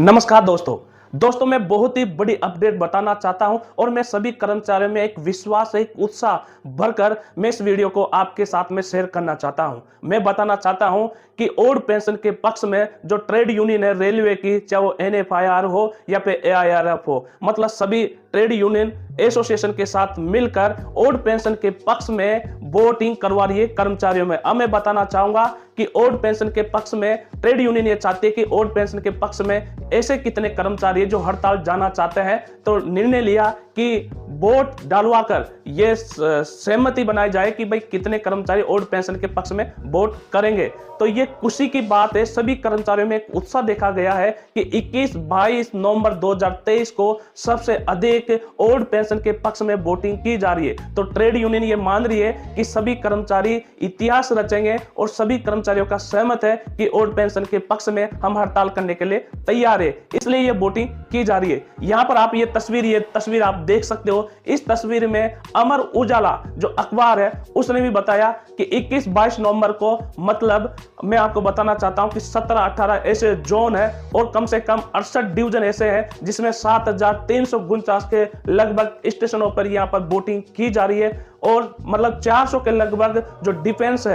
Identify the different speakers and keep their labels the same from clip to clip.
Speaker 1: नमस्कार दोस्तों मैं बहुत ही बड़ी अपडेट बताना चाहता हूं और मैं सभी कर्मचारियों में एक विश्वास एक उत्साह भरकर मैं इस वीडियो को आपके साथ में शेयर करना चाहता हूं। मैं बताना चाहता हूं कि ओल्ड पेंशन के पक्ष में जो ट्रेड यूनियन है रेलवे की, चाहे वो NFIR हो या फिर AIRF हो, मतलब सभी ट्रेड यूनियन एसोसिएशन के साथ मिलकर ओल्ड पेंशन के पक्ष में वोटिंग करवा रही है कर्मचारियों में। अब मैं बताना चाहूंगा कि ओल्ड पेंशन के पक्ष में ट्रेड यूनियन ये चाहती है कि ओल्ड पेंशन के पक्ष में ऐसे कितने कर्मचारी जो हड़ताल जाना चाहते हैं, तो निर्णय लिया कि वोट डालवाकर ये सहमति बनाई जाए कि भाई कितने कर्मचारी ओल्ड पेंशन के पक्ष में वोट करेंगे। तो ये खुशी की बात है, सभी कर्मचारियों में एक उत्साह देखा गया है कि 21-22 नवंबर 2023 को सबसे अधिक ओल्ड पेंशन के पक्ष में वोटिंग की जा रही है। तो ट्रेड यूनियन ये मान रही है कि सभी कर्मचारी इतिहास रचेंगे और सभी कर्मचारियों का सहमत है कि ओल्ड पेंशन के पक्ष में हम हड़ताल करने के लिए तैयार है, इसलिए ये वोटिंग की जा रही है। यहाँ पर आप ये तस्वीर आप देख सकते हो। इस तस्वीर में अमर उजाला जो अखबार है उसने भी बताया कि 21-22 नवंबर को, मतलब मैं आपको बताना चाहता हूं कि 17-18 ऐसे जोन है और कम से कम 68 डिवीजन ऐसे हैं जिसमें 7349 के लगभग स्टेशनों पर यहां पर वोटिंग की जा रही है और मतलब 400 के लगभग जो डिफेंस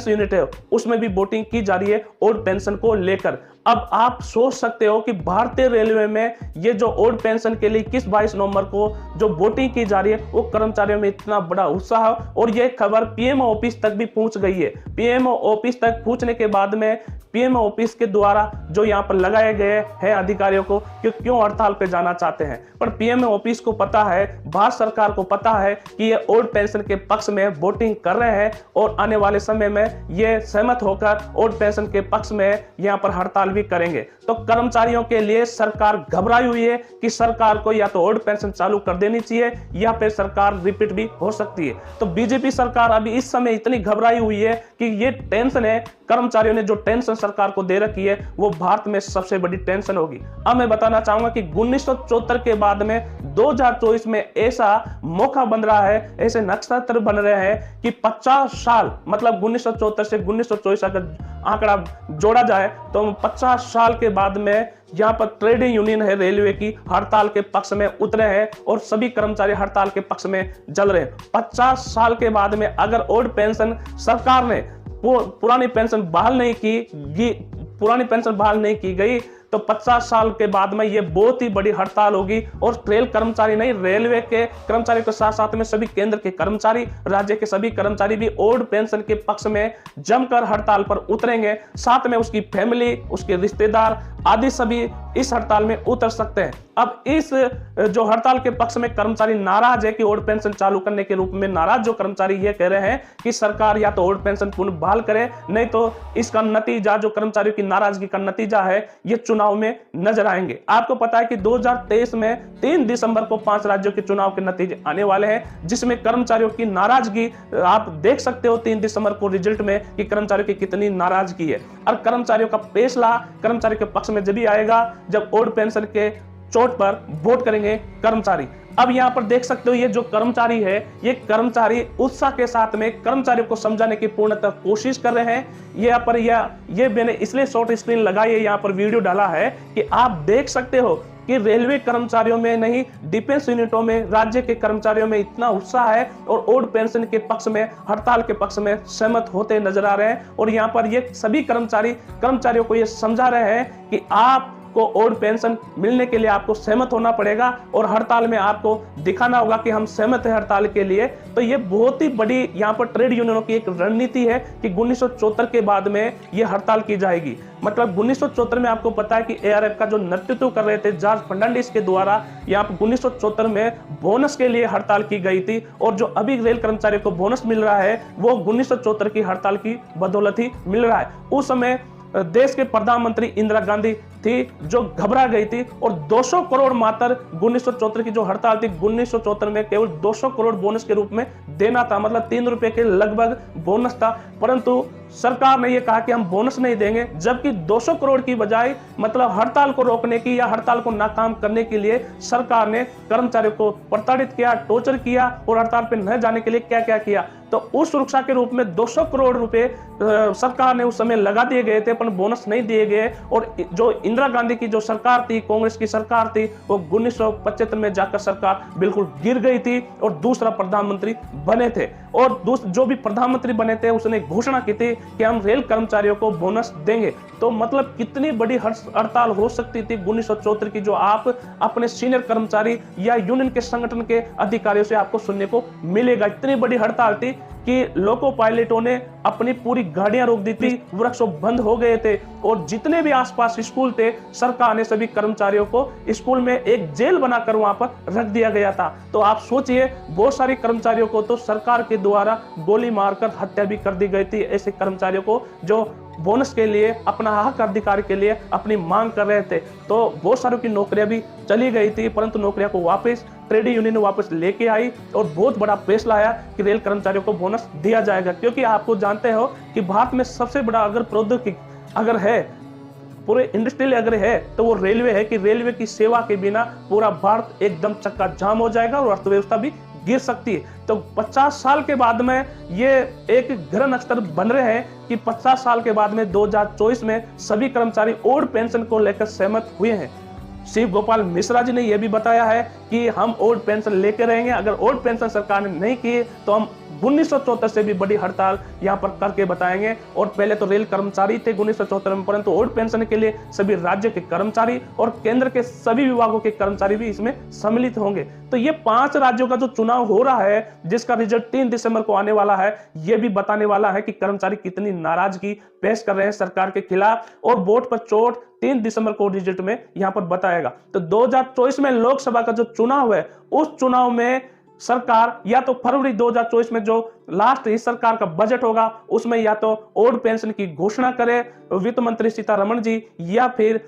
Speaker 1: यूनिट है उसमें भी वोटिंग की जा रही है ओल्ड पेंशन को लेकर। अब आप सोच सकते हो कि भारतीय रेलवे में ये जो ओल्ड पेंशन के लिए 21-22 नवंबर को जो वोटिंग की जा रही है वो कर्मचारियों में इतना बड़ा उत्साह है और ये खबर पीएमओ ऑफिस तक भी पहुंच गई है। पीएमओ ऑफिस तक पहुंचने के बाद में पीएमओ ऑफिस के द्वारा जो यहाँ पर लगाए गए हैं अधिकारियों को कि क्यों हड़ताल पे जाना चाहते हैं, पर पीएमओ ऑफिस को पता है, भारत सरकार को पता है कि ये ओल्ड पेंशन के पक्ष में वोटिंग कर रहे हैं और आने वाले समय में ये सहमत होकर ओल्ड पेंशन के पक्ष में यहाँ पर हड़ताल भी करेंगे। तो कर्मचारियों के लिए सरकार घबराई हुई है कि सरकार को या तो ओल्ड पेंशन चालू कर देनी चाहिए या फिर सरकार रिपीट भी हो सकती है। तो बीजेपी सरकार अभी इस समय इतनी घबराई हुई है कि ये टेंशन है, कर्मचारियों ने जो टेंशन सरकार को दे रखी है वो भारत में सबसे बड़ी टेंशन होगी। अब मैं बताना चाहूंगा कि 1974 के बाद में 2024 में ऐसा मौका बन रहा है, ऐसे नक्षत्र बन रहे हैं कि 50 साल, मतलब 1974 से 1924 अगर आंकड़ा जोड़ा जाए तो 50 साल के बाद में यहाँ पर ट्रेड यूनियन है रेलवे की हड़ताल के पक्ष में उतरे हैं और सभी कर्मचारी हड़ताल के पक्ष में जल रहे हैं। 50 साल के बाद में अगर ओल्ड पेंशन सरकार ने पुरानी पेंशन बहाल नहीं की गई तो 50 साल के बाद में ये बहुत ही बड़ी हड़ताल होगी और रेल कर्मचारी नहीं, रेलवे के कर्मचारी के साथ साथ में सभी केंद्र के कर्मचारी, राज्य के सभी कर्मचारी भी ओल्ड पेंशन के पक्ष में जमकर हड़ताल पर उतरेंगे। साथ में उसकी फैमिली, उसके रिश्तेदार आदि सभी इस हड़ताल में उतर सकते हैं। अब इस जो हड़ताल के पक्ष में कर्मचारी नाराज है कि ओल्ड पेंशन चालू करने के रूप में नाराज जो कर्मचारी ये कह रहे हैं कि सरकार या तो ओल्ड पेंशन पुनः बहाल करे, नहीं तो इसका नतीजा जो कर्मचारियों की नाराजगी का नतीजा है ये चुनाव में नजर आएंगे। आपको पता है कि 2023 में 3 दिसंबर को 5 राज्यों के चुनाव के नतीजे आने वाले हैं जिसमें कर्मचारियों की नाराजगी आप देख सकते हो 3 दिसंबर को रिजल्ट में कि कर्मचारियों की कितनी नाराजगी है। और कर्मचारियों का फैसला कर्मचारियों के पक्ष में जब भी आएगा जब ओल्ड पेंशन के चोट पर वोट करेंगे कर्मचारी। अब यहाँ पर देख सकते हो ये जो कर्मचारी है ये कर्मचारी उत्साह के साथ में कर्मचारियों को समझाने की पूर्णतः कोशिश कर रहे हैं। यहाँ पर ये मैंने इसलिए शॉर्ट स्क्रीन लगाई है, यहाँ पर वीडियो डाला है कि आप देख सकते हो कि रेलवे कर्मचारियों में नहीं, डिफेंस यूनिटों में, राज्य के कर्मचारियों में इतना उत्साह है और ओल्ड पेंशन के पक्ष में, हड़ताल के पक्ष में सहमत होते नजर आ रहे हैं। और यहाँ पर ये सभी कर्मचारियों को ये समझा रहे हैं कि आप को ओल्ड पेंशन मिलने के लिए आपको सहमत होना पड़ेगा और हड़ताल में आपको दिखाना होगा कि हम सहमत हैं हड़ताल के लिए। तो ये बहुत ही बड़ी यहाँ पर ट्रेड यूनियनों की एक रणनीति है कि 1974 के बाद में ये हड़ताल की जाएगी। मतलब 1974 में आपको पता है कि ARF का जो नेतृत्व कर रहे थे जॉर्ज फर्नांडिस के द्वारा यहाँ पर 1974 में बोनस के लिए हड़ताल की गई थी और जो अभी रेल कर्मचारियों को बोनस मिल रहा है वो 1974 की हड़ताल की बदौलत ही मिल रहा है। उस समय देश के प्रधानमंत्री इंदिरा गांधी थी जो घबरा गई थी और 200 करोड़ मात्र 1974 की जो हड़ताल थी 1974 में केवल 200 करोड़ बोनस के रूप में देना था, मतलब 3 रुपए के लगभग बोनस था। परंतु सरकार ने यह कहा कि हम बोनस नहीं देंगे, जबकि 200 करोड़ की बजाय मतलब हड़ताल को रोकने की या हड़ताल को नाकाम करने के लिए सरकार ने कर्मचारियों को प्रताड़ित किया, टॉर्चर किया और हड़ताल पर न जाने के लिए क्या क्या किया। तो उस सुरक्षा के रूप में 200 करोड़ रुपए सरकार ने उस समय लगा दिए गए थे, पर बोनस नहीं दिए गए। और जो इंदिरा गांधी की जो सरकार थी, कांग्रेस की सरकार थी, वो 1975 में जाकर सरकार बिल्कुल गिर गई थी और दूसरा प्रधानमंत्री बने थे। और जो भी प्रधानमंत्री बने थे उसने घोषणा की थी कि हम रेल कर्मचारियों को बोनस देंगे। तो मतलब कितनी बड़ी हड़ताल हो सकती थी 1974 की, जो आप अपने सीनियर कर्मचारी या यूनियन के संगठन के अधिकारियों से आपको सुनने को मिलेगा। इतनी बड़ी हड़ताल थी कि लोको पायलटों ने अपनी पूरी गाड़ियां रोक दी थी, वर्कशॉप बंद हो गए थे, और जितने भी आसपास स्कूल थे सरकार ने सभी कर्मचारियों को स्कूल में एक जेल बनाकर वहां पर रख दिया गया था। तो आप सोचिए, बहुत सारे कर्मचारियों को तो सरकार के द्वारा गोली मारकर हत्या भी कर दी गई थी, ऐसे कर्मचारियों को जो बोनस के लिए, अपना हक अधिकार के लिए अपनी मांग कर रहे थे। तो बहुत सारों की नौकरियां भी चली गई थी, परंतु नौकरियां को वापस ट्रेड यूनियन वापस लेके आई और बहुत बड़ा फैसला आया कि रेल कर्मचारियों को बोनस दिया जाएगा। क्योंकि आपको जानते हो कि भारत में सबसे बड़ा अगर प्रौद्योगिकी अगर है, पूरे इंडस्ट्रियल अगर है, तो वो रेलवे है। कि रेलवे की सेवा के बिना पूरा भारत एकदम चक्का जाम हो जाएगा और अर्थव्यवस्था भी गिर सकती है। तो 50 साल के बाद में ये एक ग्रह नक्षत्र बन रहे हैं कि 50 साल के बाद में 2024 में सभी कर्मचारी ओल्ड पेंशन को लेकर सहमत हुए हैं। शिव गोपाल मिश्रा जी ने यह भी बताया है कि हम ओल्ड पेंशन लेके रहेंगे। अगर ओल्ड पेंशन सरकार ने नहीं की तो हम 1974 से भी बड़ी हड़ताल यहाँ पर करके बताएंगे। और पहले तो रेल कर्मचारी थे 1974 में, परंतु ओल्ड पेंशन के लिए सभी राज्य के कर्मचारी और केंद्र के सभी विभागों के कर्मचारी भी इसमें सम्मिलित होंगे। तो ये 5 राज्यों का जो चुनाव हो रहा है, जिसका रिजल्ट 3 दिसंबर को आने वाला है, ये भी बताने वाला है कि कर्मचारी कितनी नाराजगी पेश कर रहे हैं सरकार के खिलाफ। और वोट पर चोट 3 दिसंबर को रिजल्ट में यहां पर बताएगा। तो 2024 में लोकसभा का जो चुनाव है, उस चुनाव में सरकार या तो फरवरी 2024 में जो लास्ट इस सरकार का बजट होगा उसमें या तो ओल्ड पेंशन की घोषणा करे वित्त मंत्री सीतारमण जी, या फिर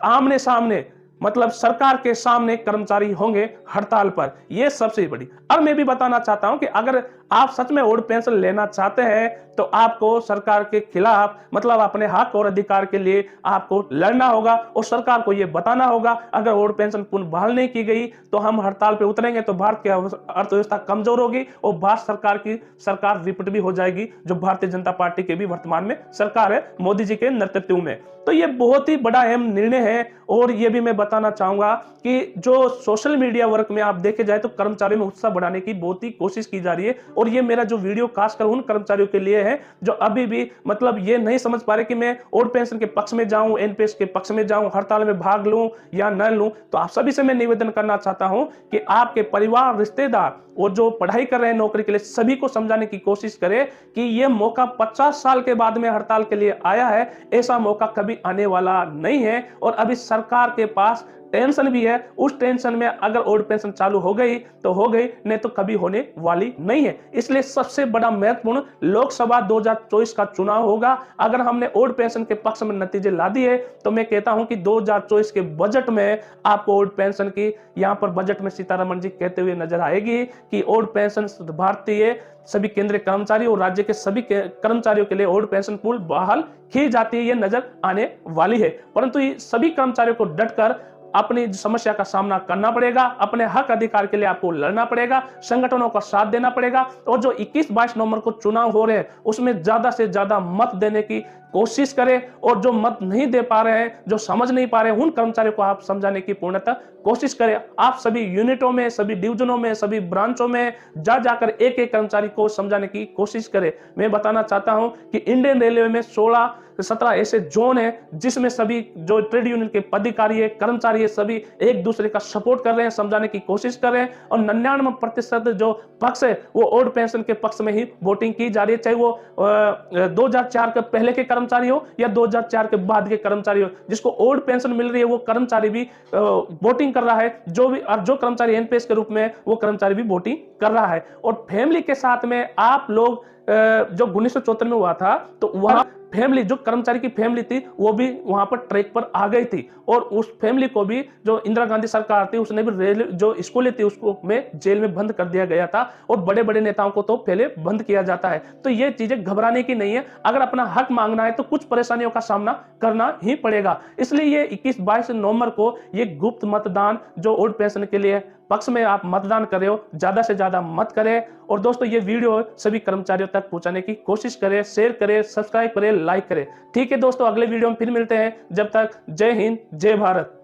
Speaker 1: आमने सामने मतलब सरकार के सामने कर्मचारी होंगे हड़ताल पर। यह सबसे बड़ी। और मैं भी बताना चाहता हूं कि अगर आप सच में ओल्ड पेंशन लेना चाहते हैं तो आपको सरकार के खिलाफ मतलब अपने हक और अधिकार के लिए आपको लड़ना होगा और सरकार को यह बताना होगा अगर ओल्ड पेंशन पुनः बहाल नहीं की गई तो हम हड़ताल पे उतरेंगे, तो भारत की अर्थव्यवस्था कमजोर होगी और भारत सरकार की सरकार रिपीट भी हो जाएगी, जो भारतीय जनता पार्टी के भी वर्तमान में सरकार है मोदी जी के नेतृत्व में। तो ये बहुत ही बड़ा अहम निर्णय है। और ये भी मैं बताना चाहूंगा कि जो सोशल मीडिया वर्क में आप देखे जाए तो कर्मचारियों में उत्साह बढ़ाने की बहुत ही कोशिश की जा रही है। और ये मेरा जो वीडियो खासकर उन कर्मचारियों के लिए है जो अभी भी मतलब ये नहीं समझ पा रहे कि मैं ओल्ड पेंशन के पक्ष में जाऊं, एनपीएस के पक्ष में जाऊं, हड़ताल में भाग लूं या न लूं। तो आप सभी से मैं निवेदन करना चाहता हूं कि आपके परिवार, रिश्तेदार और जो पढ़ाई कर रहे हैं नौकरी के लिए, सभी को समझाने की कोशिश करें कि यह मौका 50 साल के बाद में हड़ताल के लिए आया है, ऐसा मौका कभी आने वाला नहीं है। और अभी सरकार के पास टेंशन भी है, उस टेंशन में अगर ओल्ड पेंशन चालू हो गई तो हो गई, नहीं तो कभी होने वाली नहीं है। इसलिए सबसे बड़ा महत्वपूर्ण लोकसभा 2024 का चुनाव होगा। अगर हमने ओल्ड पेंशन के पक्ष में नतीजे ला दिए तो मैं कहता हूं कि 2024 के बजट में आपको ओल्ड पेंशन की यहां पर बजट में सीतारमण जी कहते हुए नजर आएगी कि ओल्ड पेंशन भारतीय सभी केंद्रीय कर्मचारी और राज्य के सभी कर्मचारियों के लिए ओल्ड पेंशन पूल बहाल की जाती है, ये नजर आने वाली है। परंतु ये सभी कर्मचारियों को डटकर अपनी समस्या का सामना करना पड़ेगा, अपने हक अधिकार के लिए आपको लड़ना पड़ेगा, संगठनों का साथ देना पड़ेगा। और जो 21-22 नवंबर को चुनाव हो रहे हैं उसमें ज्यादा से ज्यादा मत देने की कोशिश करें। और जो मत नहीं दे पा रहे हैं, जो समझ नहीं पा रहे हैं, उन कर्मचारियों को आप समझाने की पूर्णतः कोशिश करें। आप सभी यूनिटों में, सभी डिवीजनों में, सभी ब्रांचों में जाकर एक एक कर्मचारी को समझाने की कोशिश करें। मैं बताना चाहता हूं कि इंडियन रेलवे में 16-17 ऐसे जोन है जिसमें सभी जो ट्रेड यूनियन के पदाधिकारी है, कर्मचारी है, सभी एक दूसरे का सपोर्ट कर रहे हैं, समझाने की कोशिश कर रहे हैं। और 99% जो पक्ष है वो ओल्ड पेंशन के पक्ष में ही वोटिंग की जा रही है, चाहे वो 2004 के पहले के कर्मचारी हो या 2004 के बाद के कर्मचारी हो। जिसको ओल्ड पेंशन मिल रही है वो कर्मचारी भी वोटिंग कर रहा है, जो कर्मचारी एनपीएस के रूप में वो कर्मचारी भी वोटिंग कर रहा है। और फैमिली के साथ में आप लोग जो 1974 में हुआ था तो वहां फैमिली, जो कर्मचारी की फैमिली थी, वो भी वहां पर ट्रैक पर आ गई थी और उस फैमिली को भी, जो इंदिरा गांधी सरकार थी, उसने भी रेल जो स्कूलें थी उसको में जेल में बंद कर दिया गया था और बड़े बड़े नेताओं को तो पहले बंद किया जाता है। तो ये चीजें घबराने की नहीं है। अगर अपना हक मांगना है तो कुछ परेशानियों का सामना करना ही पड़ेगा। इसलिए ये 21-22 नवंबर को ये गुप्त मतदान जो ओल्ड पेंशन के लिए पक्ष में आप मतदान कर रहे हो, ज्यादा से ज्यादा मत करें। और दोस्तों ये वीडियो सभी कर्मचारियों तक पहुंचाने की कोशिश करें, शेयर करें, सब्सक्राइब करें, लाइक करें। ठीक है दोस्तों, अगले वीडियो में फिर मिलते हैं। जब तक जय हिंद, जय भारत।